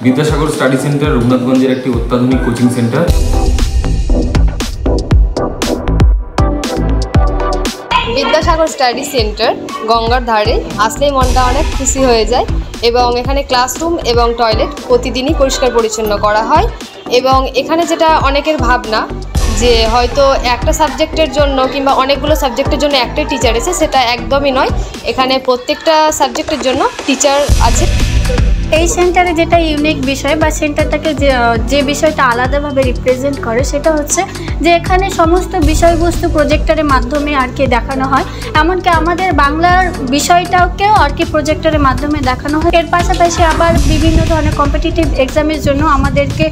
Vidyasagar study centre রঘুনাথগঞ্জের একটি অত্যাধুনিক coaching centre. Vidyasagar study centre গঙ্গার ধারে আসলেই মনটা অনেক খুশি হয়ে যায় এবং এখানে ক্লাসরুম এবং টয়লেট প্রতিদিনই পরিষ্কার পরিচ্ছন্ন করা হয়। এবং এখানে যেটা অনেকের ভাবনা যে হয়তো একটা সাবজেক্টের জন্য কিংবা অনেকগুলো সাবজেক্টের জন্য একটাই টিচার আছে, সেটা একদমই নয়। এখানে প্রত্যেকটা সাবজেক্টের জন্য টিচার আছে। এই সেন্টারে যেটা ইউনিক বিষয় বা সেন্টারটাকে যে বিষয়টা আলাদাভাবে রিপ্রেজেন্ট করে সেটা হচ্ছে যে এখানে সমস্ত বিষয়বস্তু প্রজেক্টরের মাধ্যমে আর কি দেখানো হয়। এমনকি আমাদের বাংলার বিষয়টাকেও আর কি প্রজেক্টরের মাধ্যমে দেখানো হয়। এর পাশাপাশি আবার বিভিন্ন ধরনের কম্পিটিটিভ এক্সামের জন্য আমাদেরকে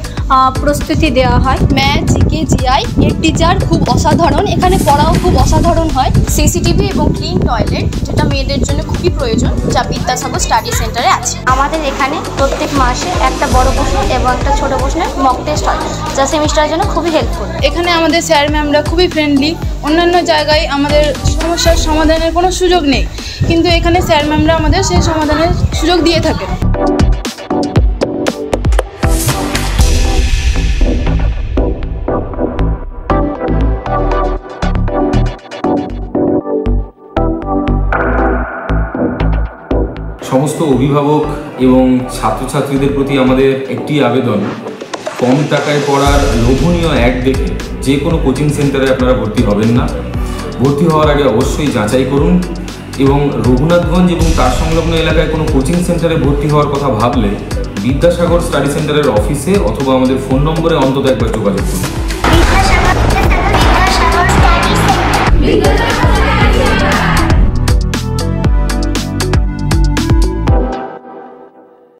প্রস্তুতি দেওয়া হয়। ম্যাথ, জিকে, জিআই এর টিচার খুব অসাধারণ, এখানে পড়াও খুব অসাধারণ হয়। সিসিটিভি এবং ক্লিন টয়লেট যেটা মেয়েদের জন্য খুবই প্রয়োজন, যা বিদ্যাসাগর স্টাডি সেন্টারে আছে। আমাদের এখানে প্রত্যেক মাসে একটা বড় প্রশ্ন এবং একটা ছোট প্রশ্নের মক টেস্ট হয়, যা সেমিস্টারের জন্য খুবই হেল্পফুল। এখানে আমাদের স্যার ম্যামরা খুবই ফ্রেন্ডলি। অন্যান্য জায়গায় আমাদের সমস্যার সমাধানের কোনো সুযোগ নেই, কিন্তু এখানে স্যার ম্যামরা আমাদের সেই সমাধানের সুযোগ দিয়ে থাকেন। সমস্ত অভিভাবক এবং ছাত্রছাত্রীদের প্রতি আমাদের একটি আবেদন, কম টাকায় পড়ার লোভনীয় অ্যাড দেখে যে কোনো কোচিং সেন্টারে আপনারা ভর্তি হবেন না। ভর্তি হওয়ার আগে অবশ্যই যাচাই করুন এবং রঘুনাথগঞ্জ এবং তার সংলগ্ন এলাকায় কোনো কোচিং সেন্টারে ভর্তি হওয়ার কথা ভাবলে বিদ্যাসাগর স্টাডি সেন্টারের অফিসে অথবা আমাদের ফোন নম্বরে অন্তত একবার যোগাযোগ করুন।